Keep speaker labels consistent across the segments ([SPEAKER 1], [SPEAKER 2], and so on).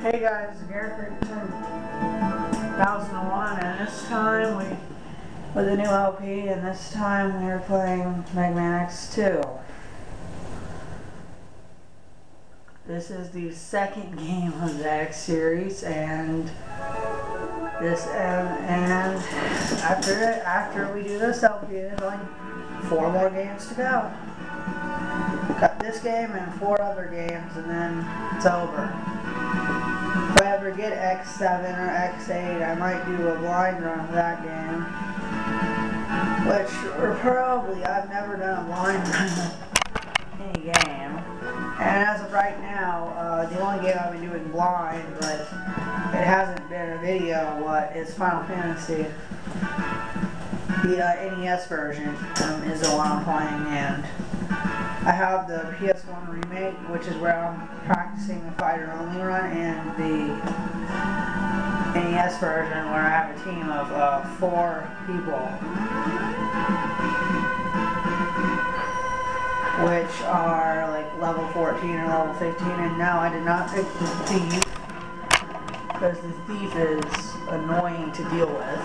[SPEAKER 1] Hey guys, Garrett 1001, and this time with a new LP, and this time we are playing Mega Man X2. This is the second game of the X series, and after we do this LP, there's only 4 more games to go. Got this game and 4 other games, and then it's over. If I ever get X7 or X8, I might do a blind run of that game. I've never done a blind run of any game. And as of right now, the only game I've been doing blind, but it hasn't been a video, is Final Fantasy. The NES version is the one I'm playing, and I have the PS1 remake, which is where I'm practicing the fighter only run, and the NES version where I have a team of 4 people, which are like level 14 or level 15. And no, I did not pick the thief because the thief is annoying to deal with.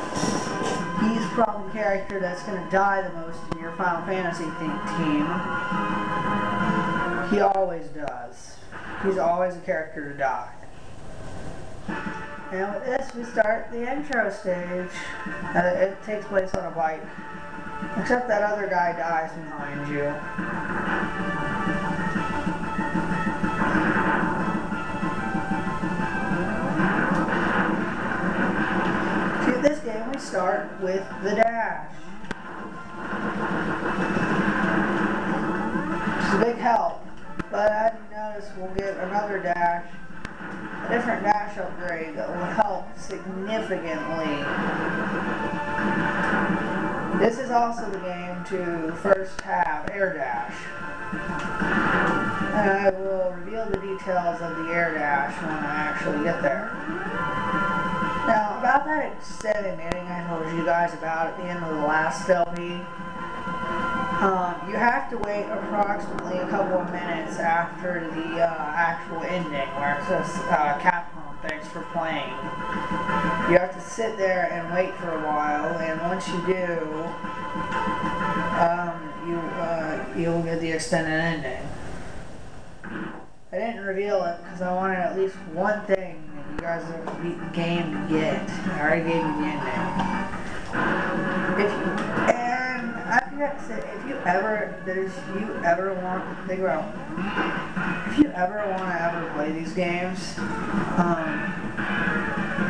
[SPEAKER 1] He's probably the character that's going to die the most in your Final Fantasy team. He always does. He's always a character to die. And with this, we start the intro stage. It takes place on a bike. Except that other guy dies behind you. In this game, we start with the dash. It's a big help. But as you notice, we'll get another dash, a different dash upgrade that will help significantly. This is also the game to first have air dash. And I will reveal the details of the air dash when I actually get there. Now, about that extended ending I told you guys about at the end of the last LP, you have to wait approximately a couple of minutes after the actual ending, where it says Capcom, thanks for playing. You have to sit there and wait for a while, and once you do, you'll get the extended ending. I didn't reveal it because I wanted at least one thing that you guys have beat the game to get. I already gave you the ending. If you ever want to ever play these games,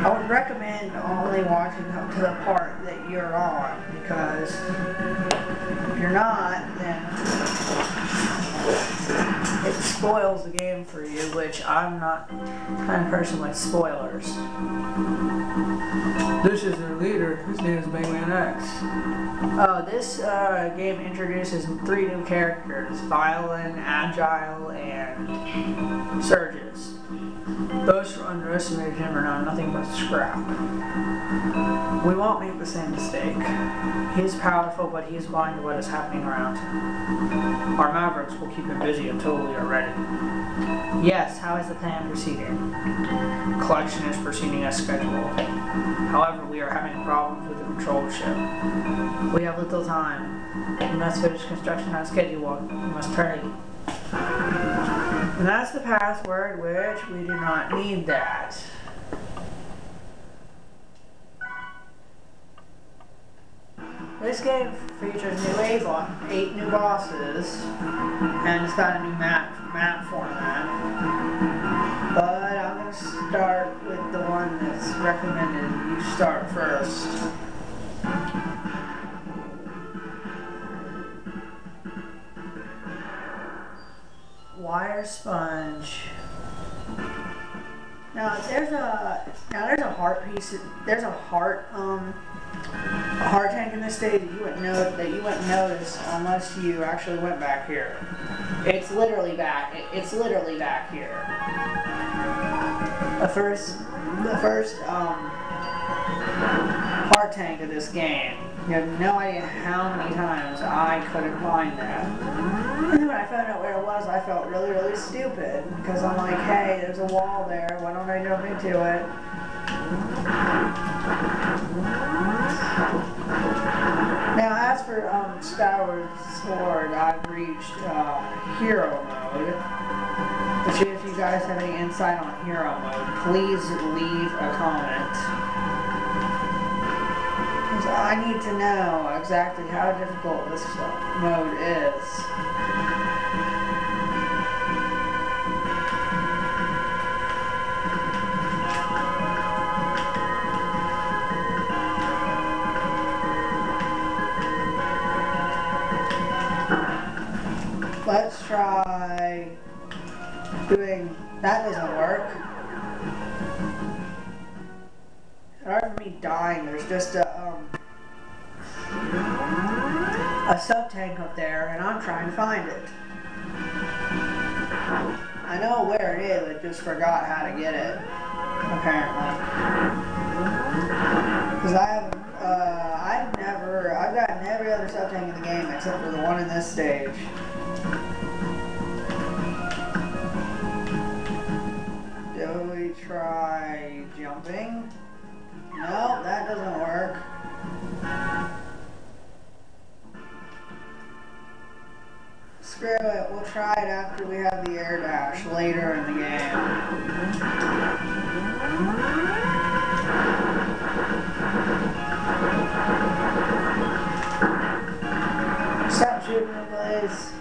[SPEAKER 1] I would recommend only watching up to the part that you're on, because if you're not, then it spoils the game for you, which I'm not the kind of person with spoilers. This is their leader. His name is Mega Man X. Oh, this game introduces 3 new characters: Violin, Agile, and Surges. Those who underestimated him are now nothing but scrap. We won't make the same mistake. He is powerful, but he is blind to what is happening around him. Our Mavericks will keep him busy until we are ready. Yes, how is the plan proceeding? Collection is proceeding as scheduled. However, we are having problems with the control ship. We have little time. We must finish construction on schedule. We must hurry. And that's the password, which we do not need that. This game features 8 new bosses, and it's got a new map format. But I'm going to start with the one that's recommended you start first. Wire sponge. Now there's a heart piece. There's a heart tank in this stage that you wouldn't notice unless you actually went back here. It's literally back. It's literally back here. The first heart tank of this game. You have no idea how many times I couldn't find that. And when I found out where it was, I felt really, really stupid. Because I'm like, hey, there's a wall there. Why don't I jump into it? Now, as for Skyward Sword, I've reached Hero Mode. Which, if you guys have any insight on Hero Mode, please leave a comment. Because I need to know exactly how difficult this mode is. Let's try doing, that doesn't work. Rather than me dying, there's just a sub-tank up there, and I'm trying to find it. I know where it is, I just forgot how to get it, apparently. Because I've gotten every other sub-tank in the game except for the one in this stage. Do we try jumping? No, that doesn't work. Screw it, we'll try it after we have the air dash later in the game. Stop shooting me, please.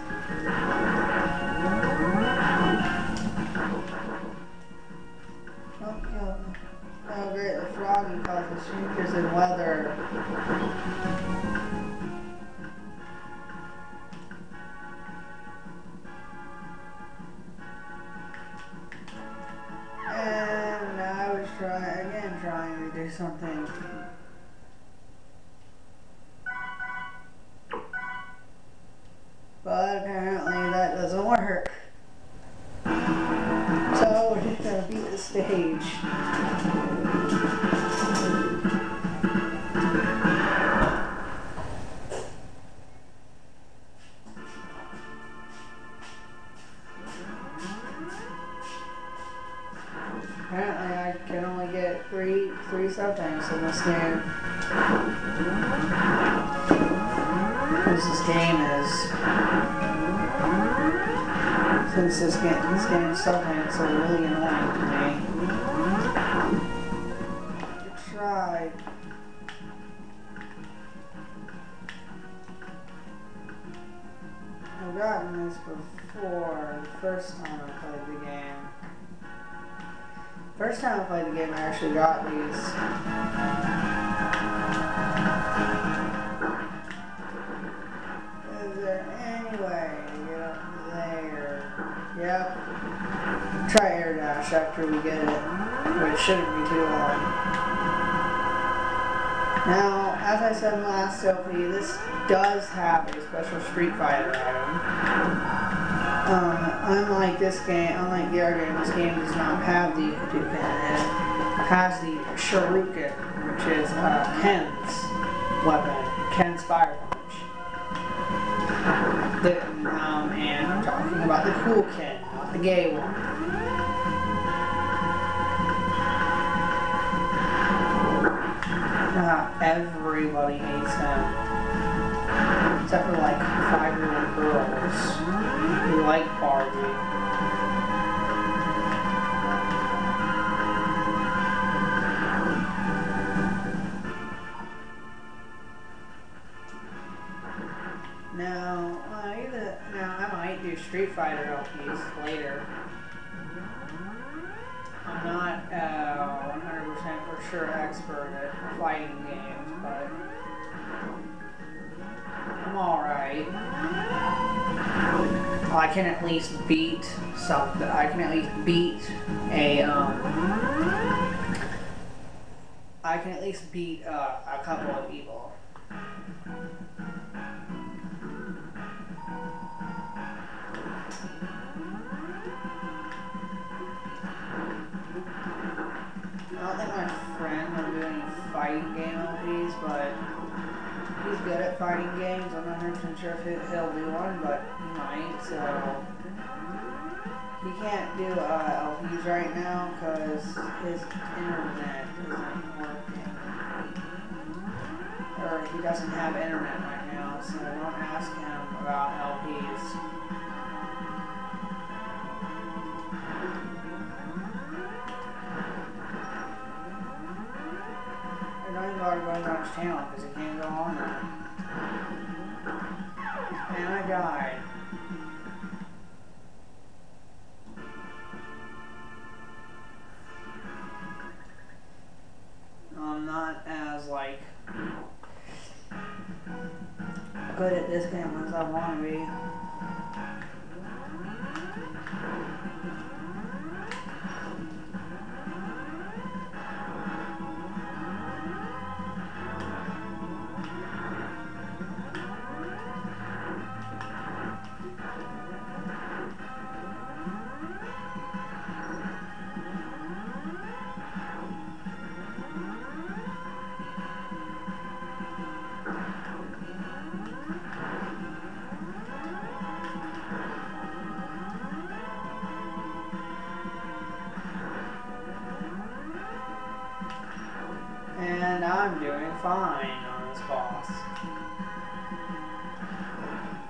[SPEAKER 1] Don't kill me. Oh great, the froggy causes changes in weather. And I was trying to do something. But apparently that doesn't work. So we're just gonna beat the stage. Apparently I can only get three sub-tanks in this game. This game's sub-tanks are really annoying to me. I tried. I've gotten this before, the first time I played the game. First time I played the game, I actually got these. Is there any way to get up there? Yep. Try air dash after we get it, which shouldn't be too long. Now, as I said in the last LP, this does have a special Street Fighter item. Unlike this game, unlike the other game, this game does not have the Hadouken. It has the Shuriken, which is Ken's weapon, Ken's Fire Punch. And I'm talking about the cool Ken, not the gay one. Everybody hates him. Except for like 5-year-old girls who like Barbie. Now I might do Street Fighter LPs later. I'm not 100% for sure expert at fighting games, but I'm alright. I can at least beat something. I can at least beat a couple of people. I don't think my friend will do any fighting game LPs, but he's good at fighting games. I'm not 100% sure if he'll do one, but he might. So he can't do LPs right now because his internet isn't working, or he doesn't have internet right now. So don't ask him about LPs. I don't even bother going on his channel because he can't go on there. And I died. I'm not as like good at this game as I want to be. And I'm doing fine on this boss.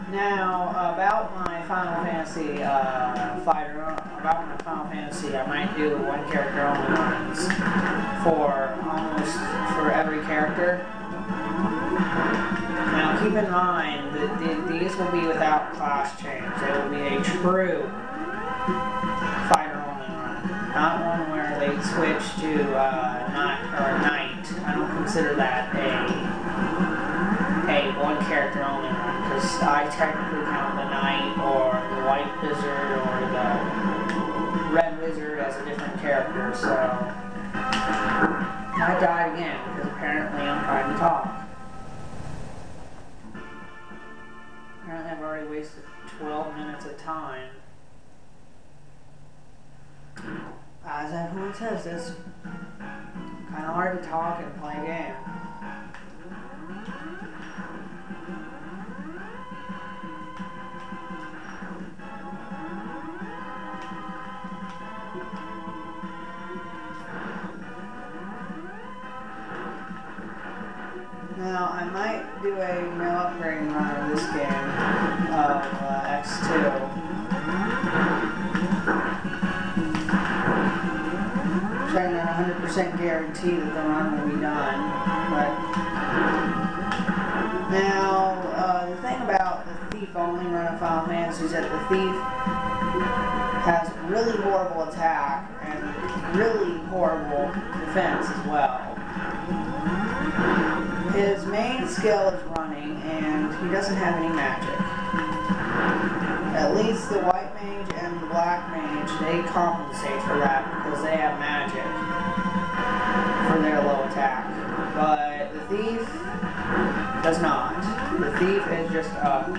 [SPEAKER 1] Now, about my Final Fantasy I might do one character only runs for every character. Now, keep in mind that these will be without class change. They will be a true fighter only run, not one where they switch to night. I don't consider that a one character only run, because I technically count the knight or the white wizard or the red wizard as a different character. So I died again because apparently I'm trying to talk. Apparently I've already wasted 12 minutes of time. As everyone says, it's kind of hard to talk and play a game. Now, I might do a no upgrading run of this game, of X2. I'm not 100% guarantee that the run will be done, but now the thing about the Thief only run of Final Fantasy is that the Thief has really horrible attack and really horrible defense as well. His main skill is running, and he doesn't have any magic. At least the white mage and the black mage, they compensate for that because they have magic for their low attack. But the Thief does not. The Thief is just up.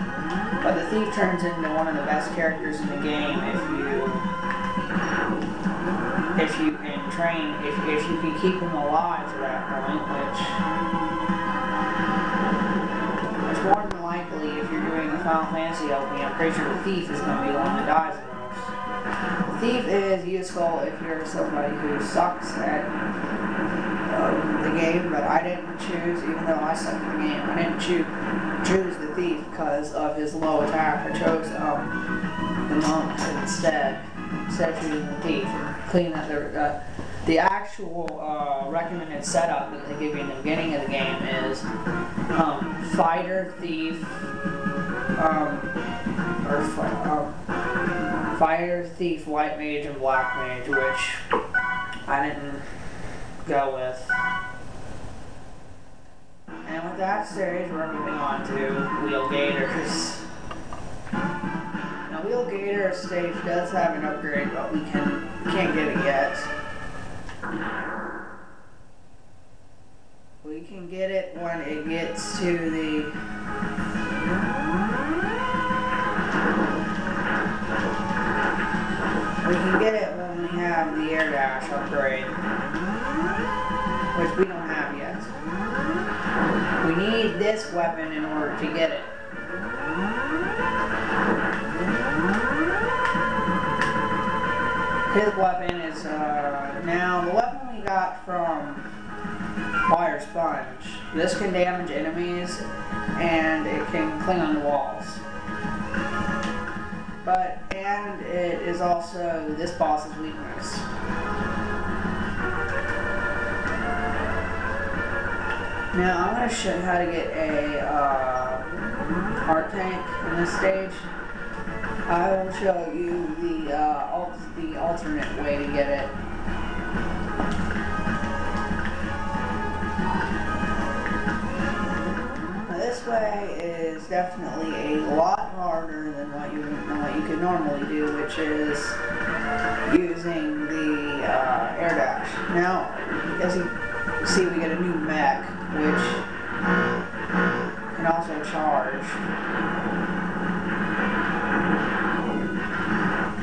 [SPEAKER 1] But the Thief turns into one of the best characters in the game if you can train, if you can keep him alive to that point, which more than likely, if you're doing a Final Fantasy LP, I'm pretty sure the Thief is going to be the one that dies the most. The Thief is useful if you're somebody who sucks at the game, but I didn't choose, even though I suck at the game, I didn't choose the Thief because of his low attack. I chose the monk instead of choosing the Thief. Clean that the actual recommended setup that they give you in the beginning of the game is fighter, thief, fighter, thief, white mage, and black mage, which I didn't go with. And with that stage, we're moving on to Wheel Gators. Now, Wheel Gator stage does have an upgrade, but we can't get it yet. We can get it when it gets to the we can get it when we have the air dash upgrade, which we don't have yet. We need this weapon in order to get it. His weapon is, now the weapon we got from Wire Sponge. This can damage enemies and it can cling on the walls. And it is also this boss's weakness. Now I'm going to show you how to get a heart tank in this stage. I will show you the alternate way to get it. This way is definitely a lot harder than what you could normally do, which is using the air dash. Now, as you see, we get a new mech, which can also charge.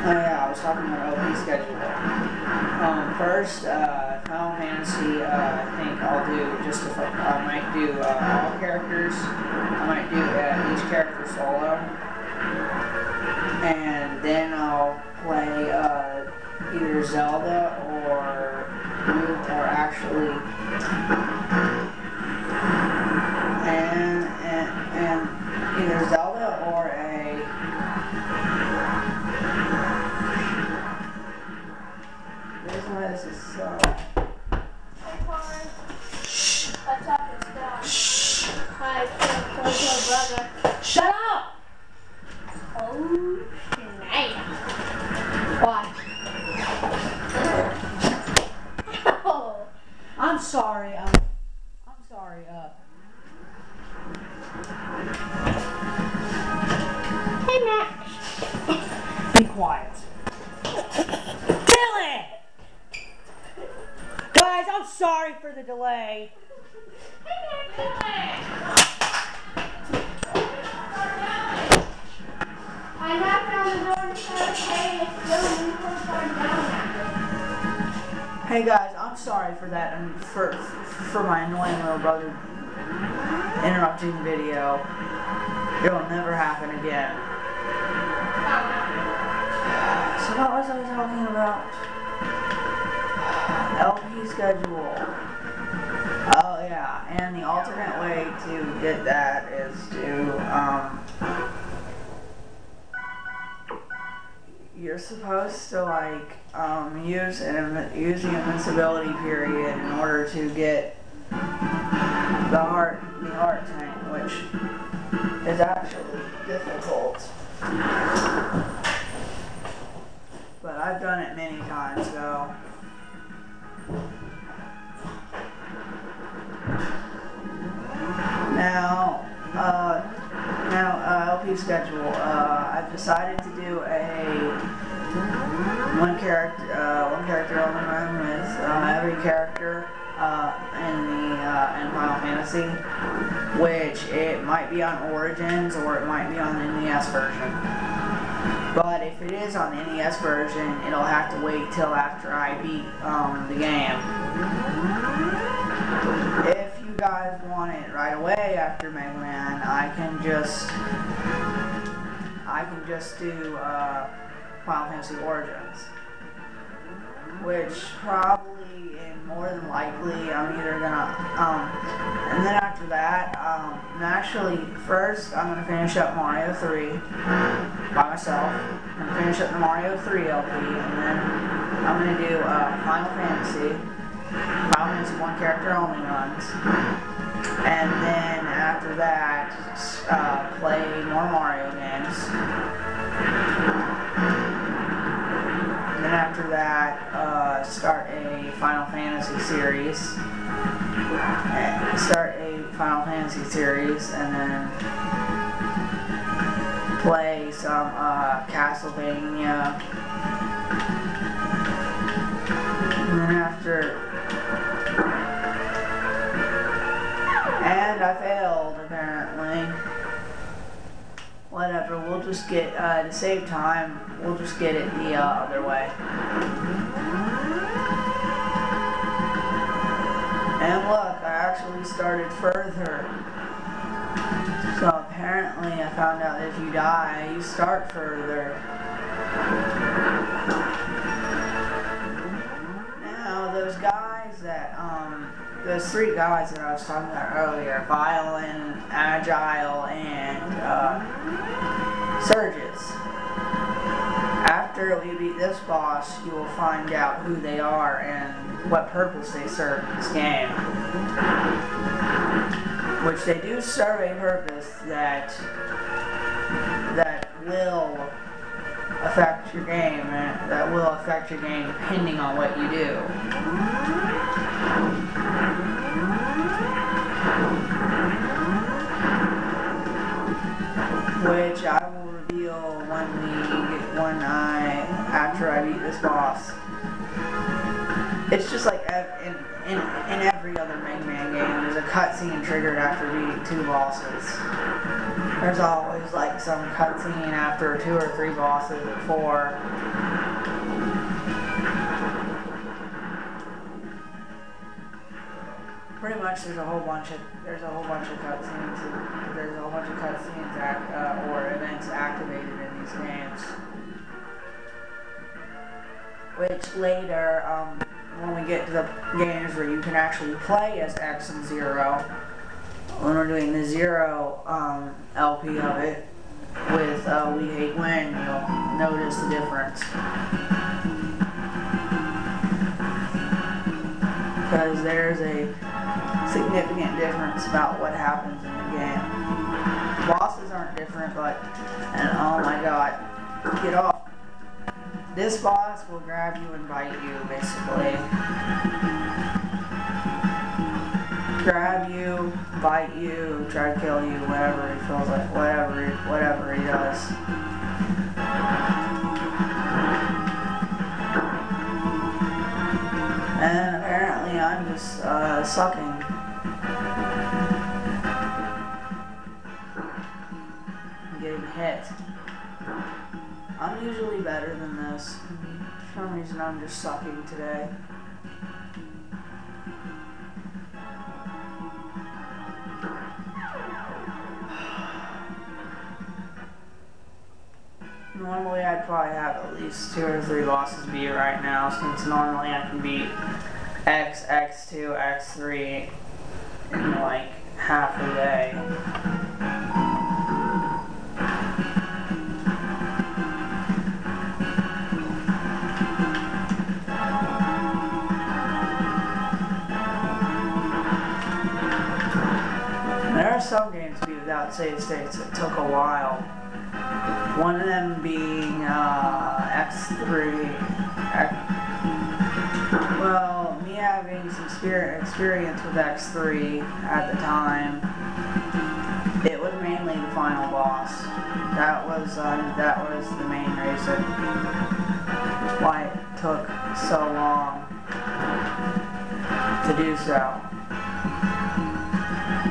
[SPEAKER 1] Oh yeah, I was talking about OP schedule. First, Final Fantasy, I think I'll do just if I might do all characters. I might do each character solo, and then I'll play either Zelda or actually and either Zelda or a this is so. Shh.
[SPEAKER 2] Hi, brother.
[SPEAKER 1] Shut up!
[SPEAKER 2] Oh, nice.
[SPEAKER 1] What?
[SPEAKER 2] Oh.
[SPEAKER 1] I'm sorry. I'm sorry.
[SPEAKER 2] Hey, Max.
[SPEAKER 1] Be quiet. Billy! Guys, I'm sorry for the delay.
[SPEAKER 2] I knocked on the door and said, hey, it's still down.
[SPEAKER 1] Hey guys, I'm sorry for that and for my annoying little brother interrupting the video. It'll never happen again. So what was I talking about? LP schedule. Oh yeah, and the alternate way to get that is to you're supposed to like use the invincibility period in order to get the heart tank, which is actually difficult. But I've done it many times, so now LP schedule. I've decided to do a one character only run with every character in Final Fantasy, which it might be on Origins or it might be on the NES version. But if it is on the NES version, it'll have to wait till after I beat the game. If you guys want it right away after Mega Man, I can just do Final Fantasy Origins, which probably and more than likely I'm either gonna and then after that actually first I'm gonna finish up Mario 3 by myself. I'm gonna finish up the Mario 3 LP, and then I'm gonna do Final Fantasy 1 character only runs, and then after that play more Mario games. Then after that, start a Final Fantasy series. And then play some Castlevania. And then and I failed apparently. Whatever, we'll just get, to save time, we'll just get it the other way. And look, I actually started further. So apparently I found out that if you die, you start further. Now those guys that, those three guys that I was talking about earlier, Violin, Agile, and Surges. After we beat this boss, you will find out who they are and what purpose they serve in this game. Which they do serve a purpose that will affect your game, and that will affect your game depending on what you do. Which I will reveal after I beat this boss. It's just like in every other Mega Man game, there's a cutscene triggered after beating 2 bosses. There's always like some cutscene after 2 or 3 bosses or 4. Pretty much there's a whole bunch of cutscenes. There's a whole bunch of cutscenes or events activated in these games. Which later, when we get to the games where you can actually play as X and Zero, when we're doing the Zero LP of it with We Hate When, you'll notice the difference. Because there's a significant difference about what happens in the game. Bosses aren't different, but, and oh my god, get off. This boss will grab you and bite you, basically. Grab you, bite you, try to kill you, whatever he feels like, whatever he does. And apparently I'm just sucking. I'm getting hit. I'm usually better than this. For some reason I'm just sucking today. Normally I'd probably have at least 2 or 3 bosses beat right now, since normally I can beat X, X2, X3 in like half a day. There are some games beat without save states that took a while. One of them being X3. Well, me having some experience with X3 at the time, it was mainly the final boss. That was the main reason why it took so long to do so.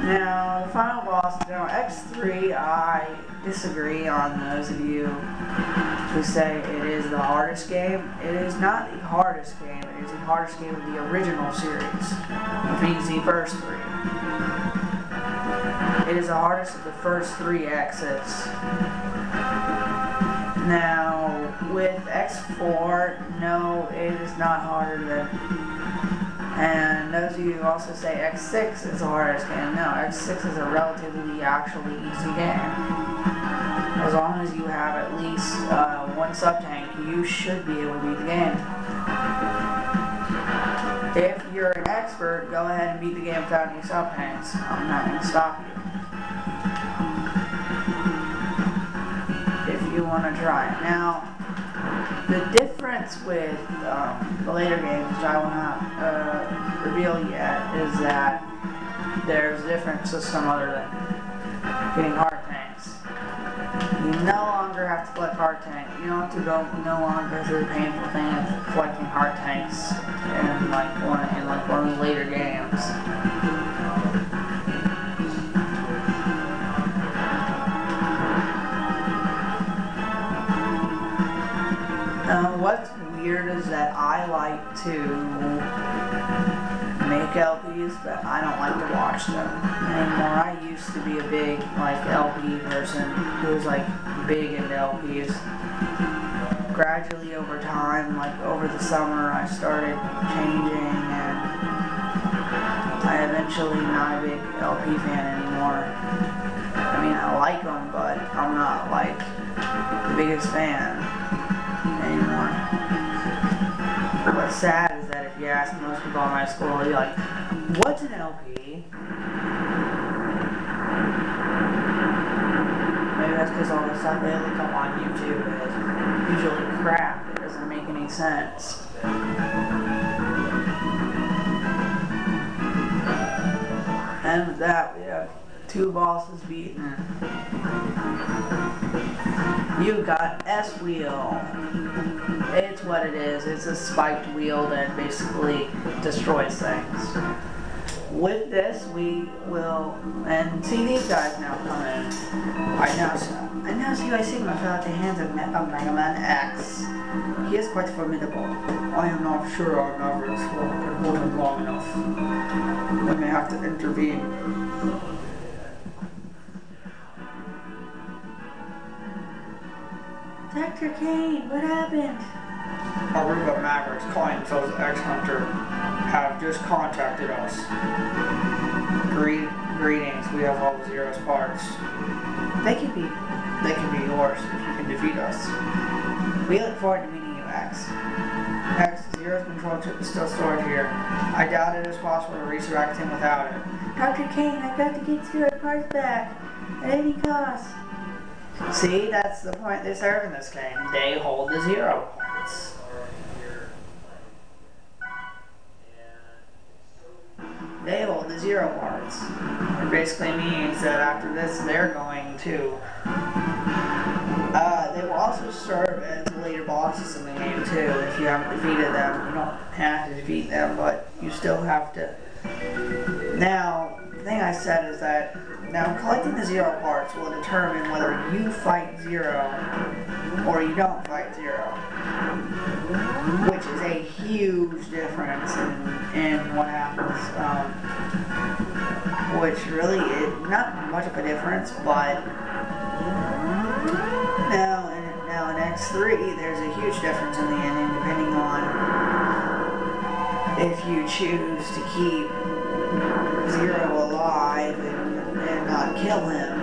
[SPEAKER 1] Now, the final boss, X3, I disagree on those of you who say it is the hardest game. It is not the hardest game, it is the hardest game of the original series, which means the first 3. It is the hardest of the first 3 exits. Now, with X4, no, it is not harder than... And those of you who also say X6 is the hardest game, no, X6 is a relatively actually easy game. As long as you have at least 1 sub-tank, you should be able to beat the game. If you're an expert, go ahead and beat the game without any sub-tanks. I'm not going to stop you. If you want to try it. Now, the difference with the later games, which I will not reveal yet, is that there's a different system other than getting heart tanks. You no longer have to collect heart tanks. You don't have to no longer go through the painful thing of collecting heart tanks in one of the later games. What's weird is that I like to make LPs, but I don't like to watch them anymore. I used to be a big like LP person who was like big into LPs. Gradually over time, like over the summer, I started changing, and I eventually not a big LP fan anymore. I mean, I like them, but I'm not like the biggest fan anymore. What's sad is that if you ask most people in my school, they'll be like, "What's an LP?" Maybe that's because all the stuff they look up on YouTube is usually crap. It doesn't make any sense. And with that, we have 2 bosses beaten. You got S-Wheel. It's what it is. It's a spiked wheel that basically destroys things. With this, we will, and see these guys now come in. I now see Sigma fell out the hands of Mega Man X. He is quite formidable. I am not sure our Mavericks will hold him long enough. We may have to intervene. Dr. Kane, what happened? Aruba Mavericks, calling themselves X-Hunter, have just contacted us. Greetings, we have all Zero's parts. They can be yours if you can defeat us. We look forward to meeting you, X. X, Zero's control chip is still stored here. I doubt it is possible to resurrect him without it. Dr. Kane, I've got to get Zero's parts back at any cost. See, that's the point they serve in this game. They hold the Zero parts. They hold the Zero parts. It basically means that after this, they're going to. They will also serve as later bosses in the game too. If you haven't defeated them, you don't have to defeat them, but you still have to. Now, the thing I said is that now collecting the Zero parts will determine whether you fight Zero or you don't fight Zero, which is a huge difference in what happens. Which really is not much of a difference, but now in X3 there's a huge difference in the ending depending on if you choose to keep Zero alive and not kill him.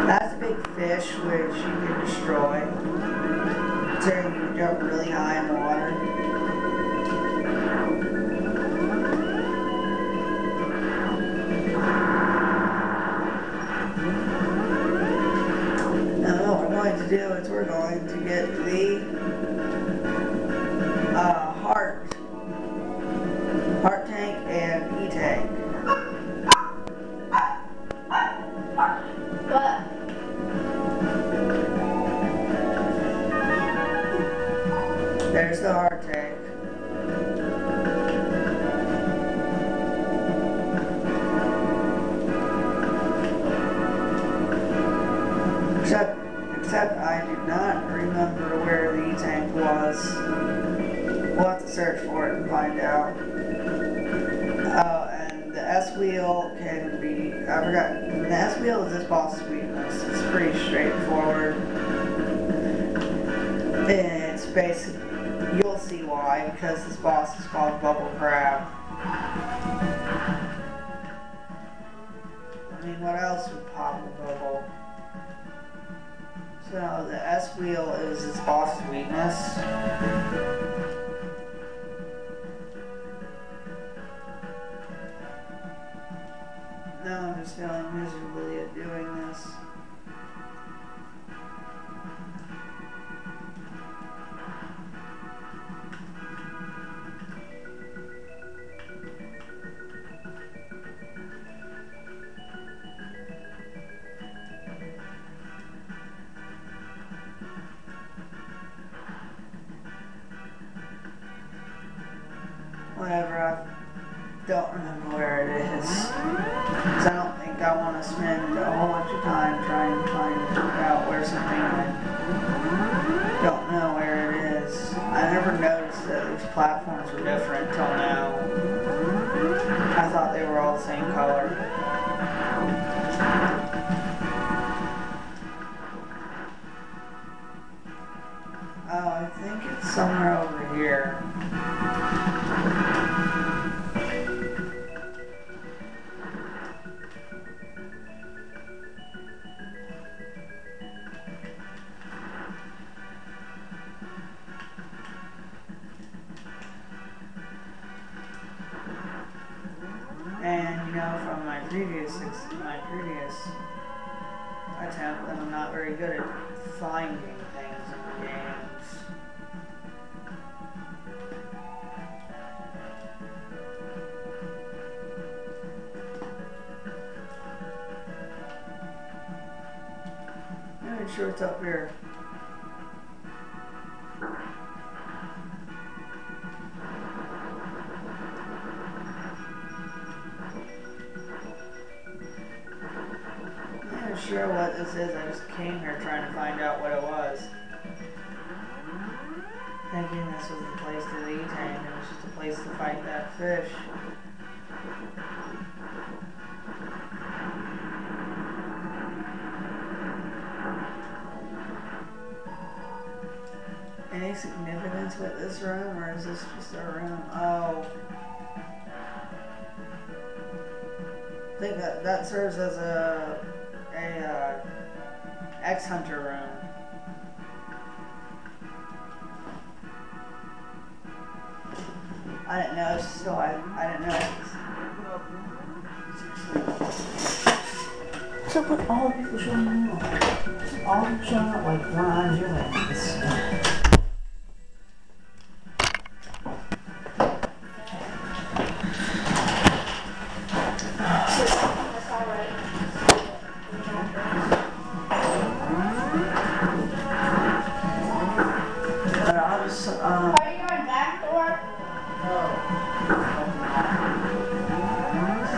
[SPEAKER 1] That's a big fish which you can destroy. So you jump really high in the water. Now what we're going to do is we're going to get the heart tank and E-tank.
[SPEAKER 2] What?
[SPEAKER 1] There's the heart tank. Except I do not remember where the E-tank was. We'll have to search for it and find out. And the S-Wheel can be, I forgot, the S-Wheel is this boss's weakness. It's pretty straightforward. It's basically, you'll see why, because this boss is called Bubble Crab. I mean, what else would pop a bubble? So the S-Wheel is this boss's weakness. Now I'm just failing miserably at doing this. Whatever, I don't remember where it is. Because I don't think I want to spend a whole bunch of time trying to find out where something went. platforms were different till now. I thought they were all the same color. Oh, I think it's somewhere over here. And you know, from my previous attempt, that I'm not very good at finding things in the games. I'm not sure what's up here. I'm not sure what this is. I just came here trying to find out what it was. Thinking this was the place to eat, and it was just a place to fight that fish. Any significance with this room, or is this just a room? Oh. I think that serves as a X-Hunter room. I didn't know, so I didn't know. What's up with all the people showing up? All the people showing up like when I'm doing this.
[SPEAKER 2] Are you going back to work?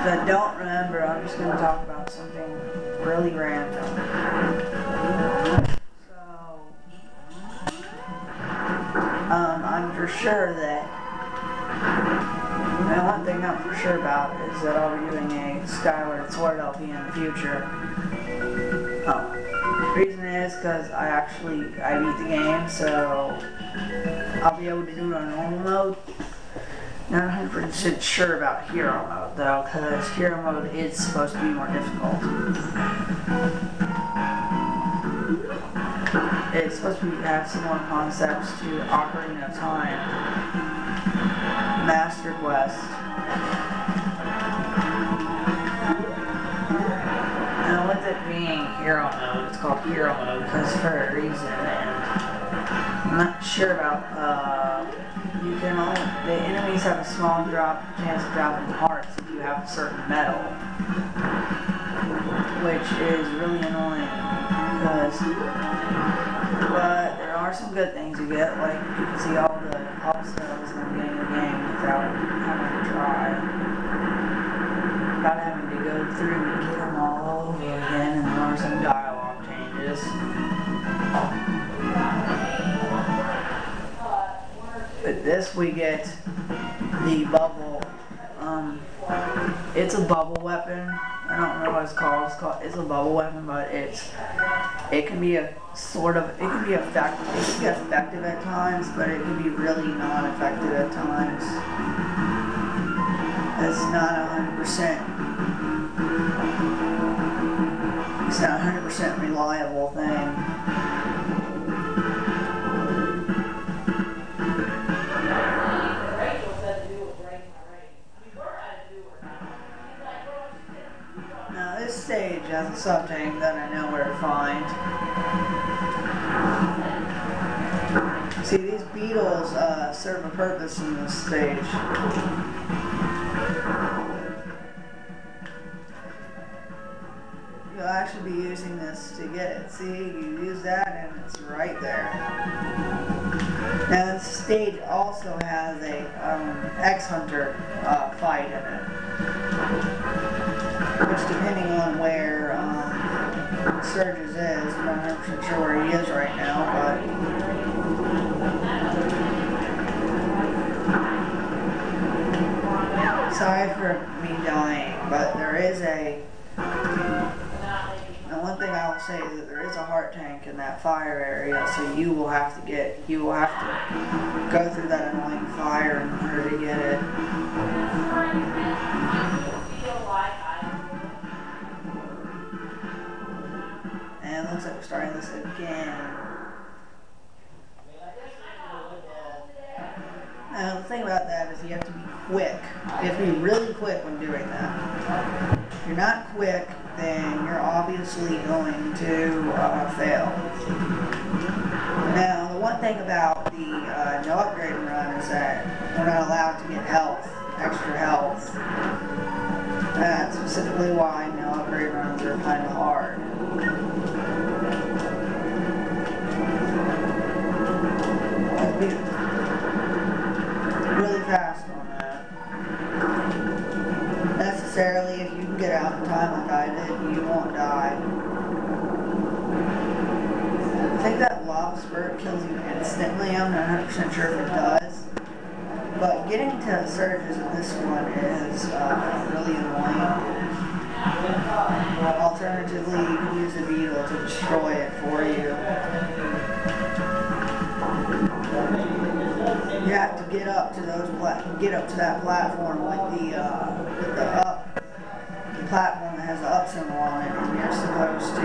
[SPEAKER 1] I don't remember. I'm just going to talk about something really random. So, I'm for sure that, the one thing I'm for sure about is that I'll be doing a Skyward Sword LP in the future. The reason is because I beat the game, so I'll be able to do it on normal mode. Not 100% sure about hero mode though, because hero mode is supposed to be more difficult. It's supposed to have similar concepts to Ocarina of Time, Master Quest. And with it being hero mode, it's called hero mode because for a reason, and I'm not sure about, the enemies have a small chance of dropping hearts if you have a certain medal, which is really annoying, but there are some good things you get, like you can see all the obstacles in the beginning of the game without having to try, without having to go through and get them all over again, and there are some dialogue changes. But this we get the bubble, it's a bubble weapon. I don't know what it's called. It's a bubble weapon, but it can be effective at times, but it can be really not effective at times. It's not 100%. It's not 100% reliable thing. This stage has something that I know where to find. See, these beetles serve a purpose in this stage. You'll actually be using this to get it. See, you use that and it's right there. Now this stage also has a X-Hunter fight in it. Which, depending on where Surges is, I'm not 100% sure where he is right now, but Sorry for me dying, but there is and one thing I will say is that there is a heart tank in that fire area, so you will have to go through that annoying fire in order to get it. And it looks like we're starting this again. Now the thing about that is you have to be quick. You have to be really quick when doing that. If you're not quick, then you're obviously going to fail. Now, the one thing about the no upgrade run is that we're not allowed to get health, extra health. That's specifically why no upgrade runs are kind of hard. I'd be really fast on that. Necessarily, if you can get out in time like I did, you won't die. I think that lava spurt kills you instantly. I'm not 100% sure if it does. But getting to surges in this one is really annoying. Alternatively, you can use the beetle to destroy it for you. You have to get up to that platform with the platform that has the up symbol on it, and you're supposed to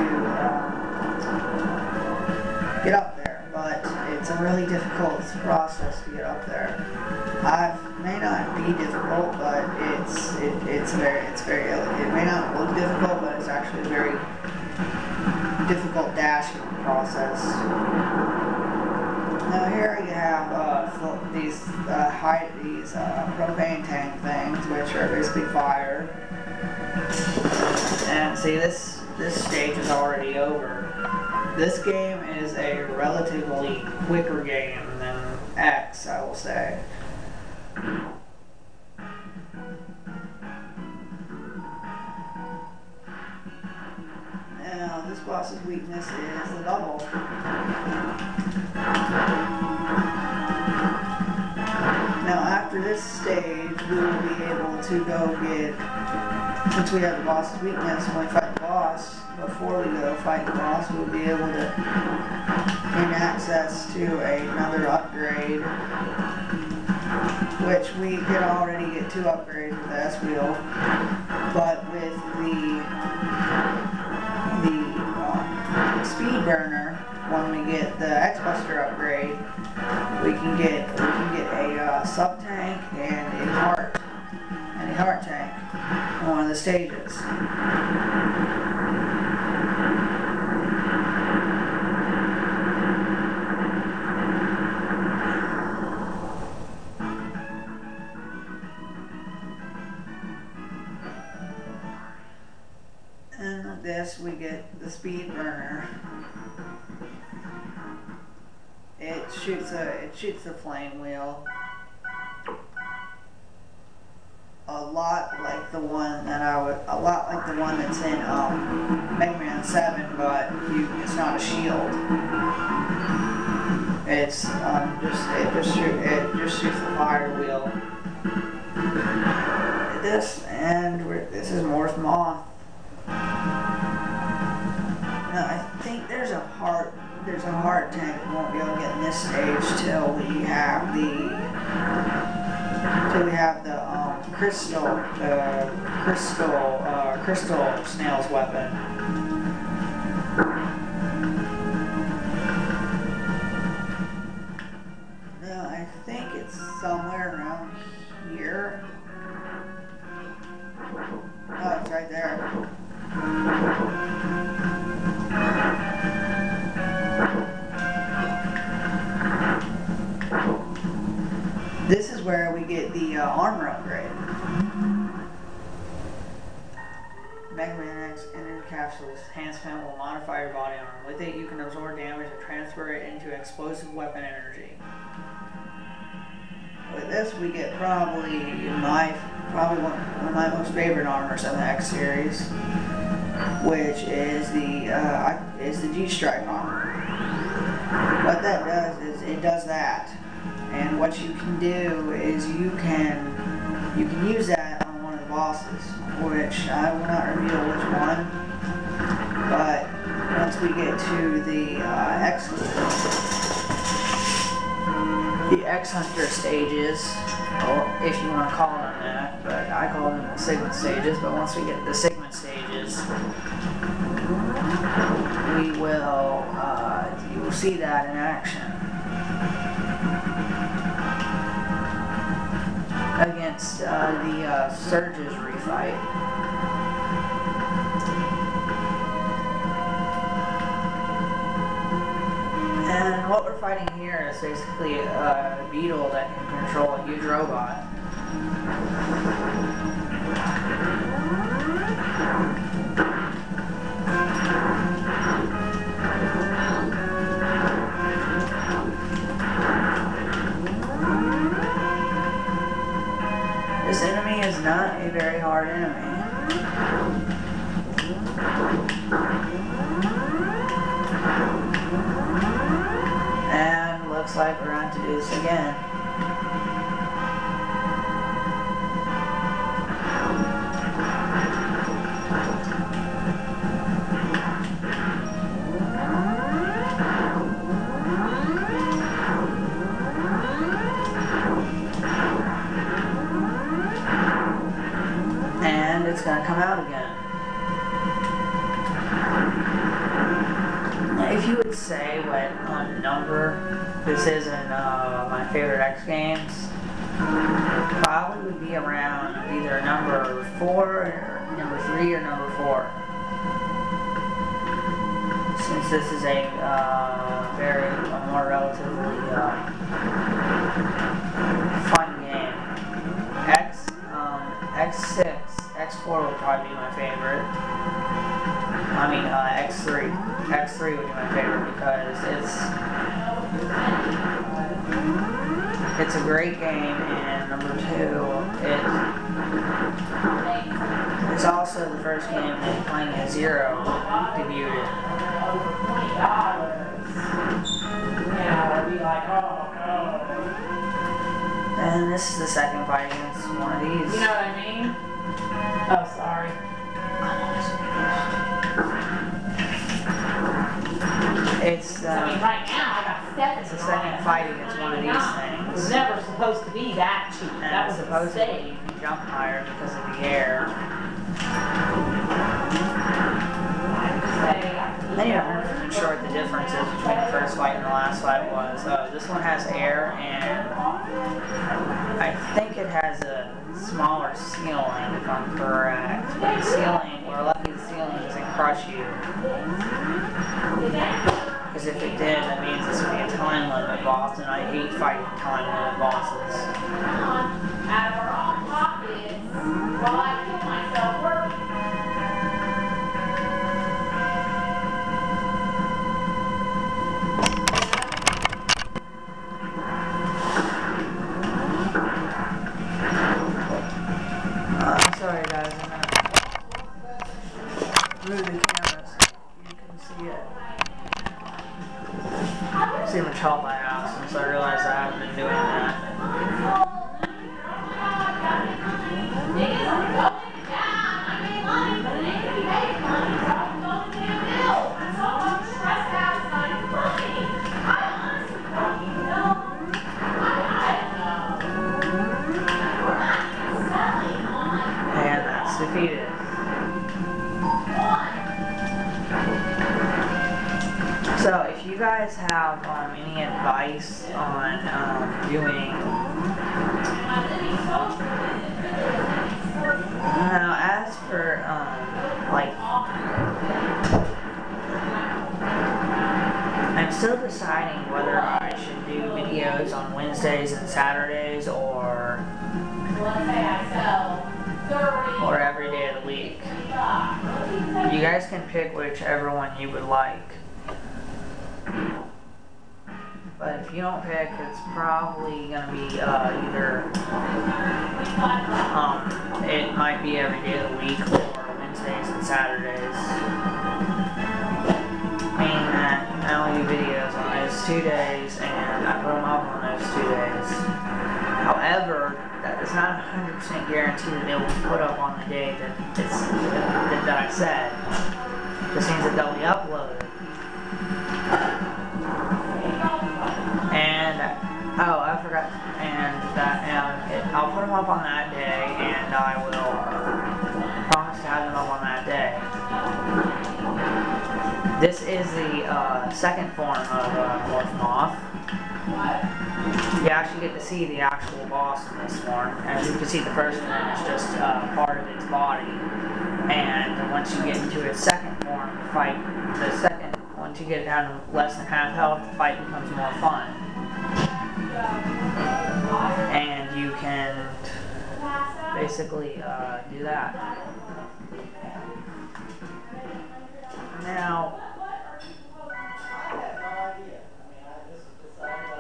[SPEAKER 1] get up there. But it's a really difficult process to get up there. It may not be difficult, but it may not look difficult, but it's actually a very difficult dashing process. Now here you have these propane tank things, which are basically fire. And see, this stage is already over. This game is a relatively quicker game than X, I will say. Now, this boss's weakness is the double. Now, after this stage, we will be able to go get, since we have the boss's weakness, when we fight the boss, before we go fight the boss, we'll be able to gain access to another upgrade, which we can already get 2 upgrades with the S-Wheel, but with the Speed Burner, when we get the X-Buster upgrade, we can get a sub tank and a heart tank on one of the stages. And with this, we get the Speed Burner. It shoots a flame wheel, a lot like the one that's in Mega Man 7, but it's not a shield. It just shoots the fire wheel. This is Morph Moth. Now I think there's a heart tank we won't be able to get in this stage till we have the crystal snail's weapon. Now I think it's somewhere around here. Oh, it's right there. This is where we get the armor upgrade. Mega Man X Energy Capsule's enhancement will modify your body armor. With it, you can absorb damage and transfer it into explosive weapon energy. With this, we get probably one of my most favorite armors in the X series, which is the G-Strike armor. What that does is it does that. And what you can do is you can use that bosses, which I will not reveal which one, but once we get to the X Hunter stages, or if you want to call them that, but I call them the Sigma stages, but once we get to the Sigma stages, we will, you will see that in action. Against the Surges refight. And what we're fighting here is basically a beetle that can control a huge robot. This enemy is not a very hard enemy. And looks like we're going to do this again. It's going to come out again. If you would say what number this is in my favorite X games, probably would be around either number 4, or number 3, or number 4. Since this is a more relatively fun game. X4 would probably be my favorite. I mean, X3. X3 would be my favorite because it's a great game, and number 2, it's also the first game that Playing at Zero debuted in. And this is the second fight against one of these.
[SPEAKER 3] You know what I mean? Oh, sorry.
[SPEAKER 1] It's
[SPEAKER 3] I mean, right now I got steps.
[SPEAKER 1] It's the second fight against one of these
[SPEAKER 3] It
[SPEAKER 1] things.
[SPEAKER 3] was never supposed to be that cheap.
[SPEAKER 1] And
[SPEAKER 3] That was
[SPEAKER 1] supposedly
[SPEAKER 3] a
[SPEAKER 1] you can jump higher because of the air. Then you're not really sure what the difference is between the first fight and the last fight was. This one has air, and I think it has a smaller ceiling, if I'm correct. But the ceiling, we're lucky the ceiling doesn't crush you. Because if it did, that means this would be a time limit boss, and I hate fighting time limit bosses.
[SPEAKER 3] Out of our own pockets while I kill myself working.
[SPEAKER 1] Sorry guys, I'm gonna move the camera so you can see it. See how much help I have since I realized I haven't been doing that. And that's defeated. So if you guys have any advice on doing as for like, I'm still deciding whether I should do videos on Wednesdays and Saturdays or every day of the week. You guys can pick whichever one you would like. But if you don't pick, it's probably gonna be either it might be every day of the week or Wednesdays and Saturdays. Meaning that I only do videos on those 2 days, and I put them up on those 2 days. However, that is not 100% guarantee that they will be put up on the day that I said. Just means that they'll be uploaded. And oh, I forgot. I'll put them up on that day, and I will promise to have them up on that day. This is the second form of Morph. You actually get to see the actual boss in this form. As you can see, the first one is just part of its body. And once you get into its second form, once you get down to less than half health, the fight becomes more fun. And you can basically do that. Now,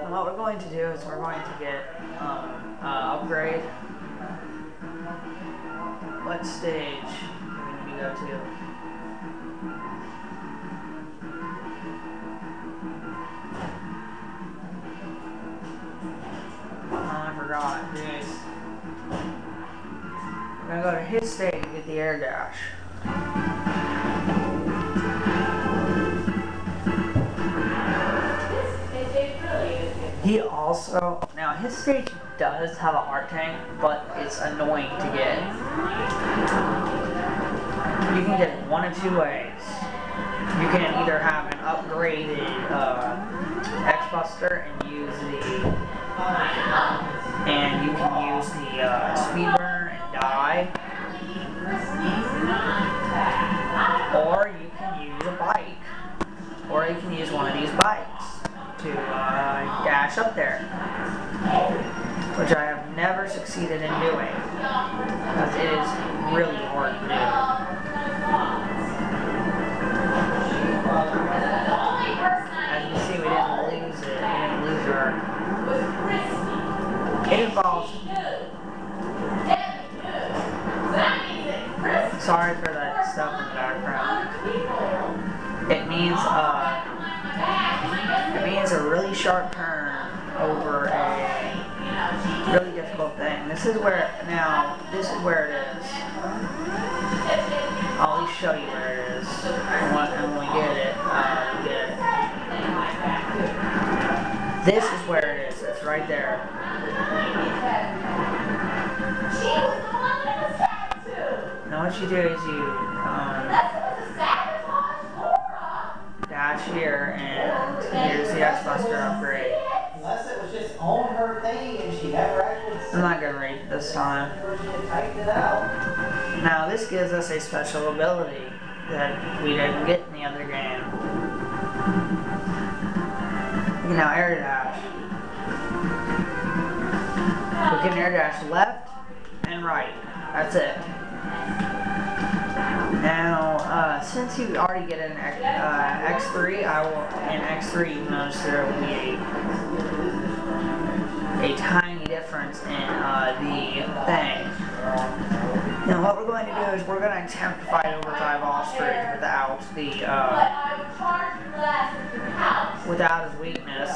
[SPEAKER 1] what we're going to do is we're going to get upgrade. What stage do we need to go to? I forgot. Jeez. We're gonna go to his stage and get the air dash. He also, now his stage does have a heart tank, but it's annoying to get. You can get one of two ways. You can either have an upgraded X-Buster and use the speed burner and die, or you can use a bike, or you can use one of these bikes to dash up there, which I have never succeeded in doing, because it is really hard to do. As you see, we didn't lose it. We didn't lose her. It involves... Sorry for that stuff in the background. It means a really sharp turn over a really difficult thing. This is where it is. I'll at least show you where it is. And when we get it, we get it. This is where it is. It's right there. Now what you do is you dash here, and here's the X-Buster upgrade.
[SPEAKER 4] Unless it was just on her thing and she never actually...
[SPEAKER 1] I'm not going to read it this time. Now this gives us a special ability that we didn't get in the other game. We can now air dash. We can air dash left and right. That's it. Now, since you already get an X3, in X3 you notice there will be a tiny difference in the thing. Now what we're going to do is we're going to attempt to fight Overdrive Ostrich without his weakness,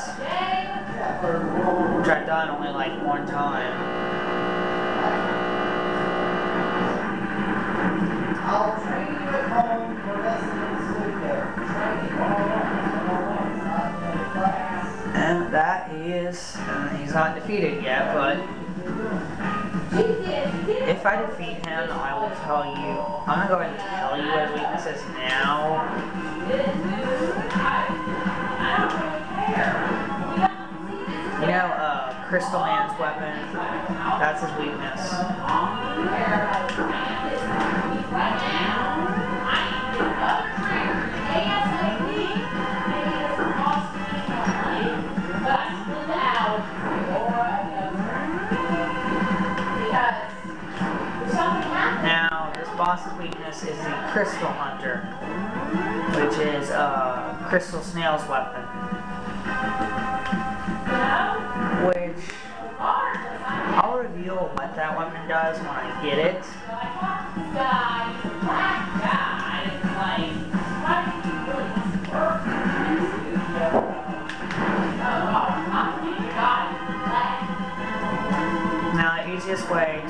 [SPEAKER 1] which I've done only like one time.
[SPEAKER 4] I'll train you at home for less than
[SPEAKER 1] And that he is, he's not defeated yet, but if I defeat him, I will tell you, I'm not going to tell you what his weakness is now. You know, Crystal Man's weapon, that's his weakness. Now, this boss's weakness is the Crystal Hunter, which is Crystal Snail's weapon. Which I'll reveal what that weapon does when I get it. easiest way to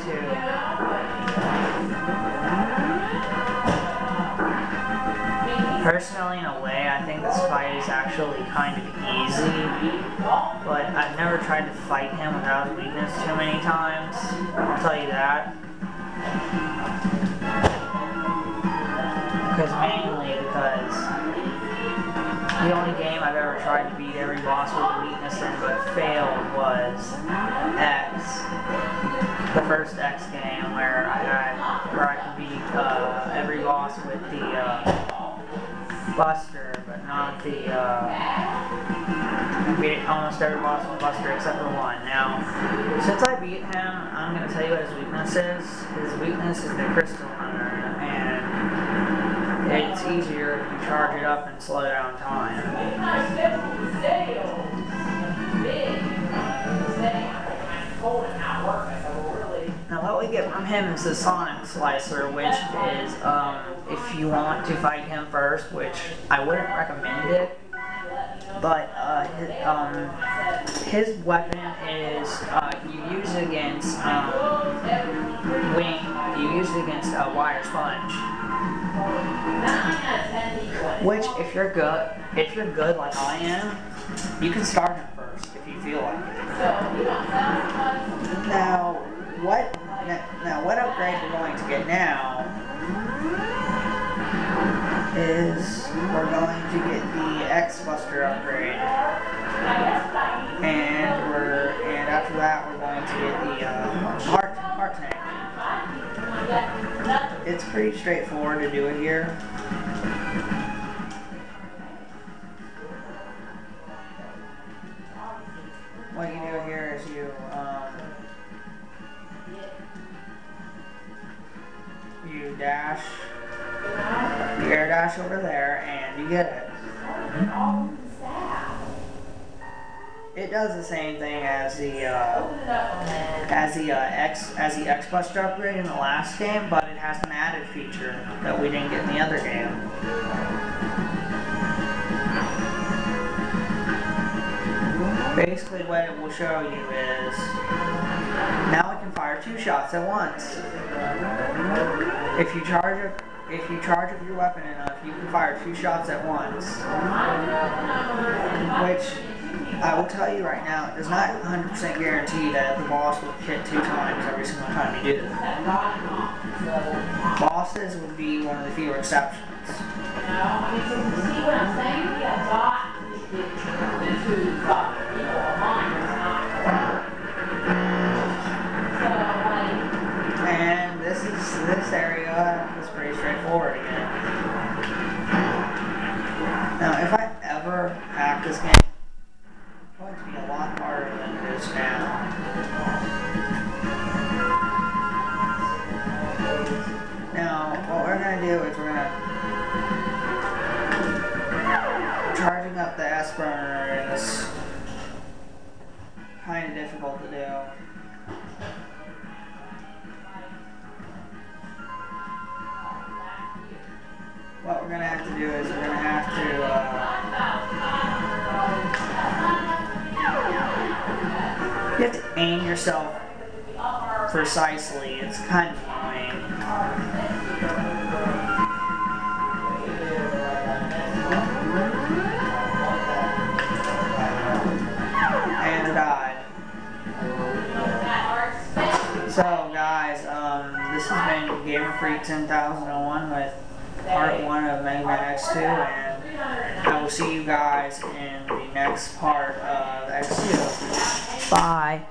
[SPEAKER 1] personally, in a way, I think this fight is actually kind of easy, but I've never tried to fight him without his weakness too many times, I'll tell you that. Mainly because the only game I've ever tried to beat every boss with a weakness in but failed was X. The first X game where I could beat every boss with the Buster, but not the I beat almost every boss with Buster except for one. Now, since I beat him, I'm going to tell you what his weakness is. His weakness is the Crystal Hunter, and it's easier if you charge it up and slow down time. Now what we get from him is the Sonic Slicer, which is, if you want to fight him first, which I wouldn't recommend it, but his weapon is, you use it against a wire sponge. Which, if you're good like I am, you can start him first if you feel like it. Now what upgrade we're going to get now is we're going to get the X-Buster upgrade, and after that we're going to get the heart tank. It's pretty straightforward to do it here. What you do here is you dash, you air dash over there, and you get it. It does the same thing as the X-Buster upgrade in the last game, but it has an added feature that we didn't get in the other game. Basically, what it will show you is now we can fire 2 shots at once. If you charge up your weapon enough, you can fire 2 shots at once. Which, I will tell you right now, it does not 100% guarantee that the boss will hit 2 times every single time you do. Bosses would be one of the few exceptions. And this area is pretty straightforward again. Now, if I ever hack this game, it's going to be a lot harder than it is now. Now, what we're going to do is we're going to charging up the S-Burner is kind of difficult to do. What we're going to have to do is we're going to have to you have to aim yourself precisely. It's kind of annoying. And died. So guys, this has been Gamer Freak 10001 with part 1 of Mega Man X2, and I will see you guys in the next part of X2. Bye.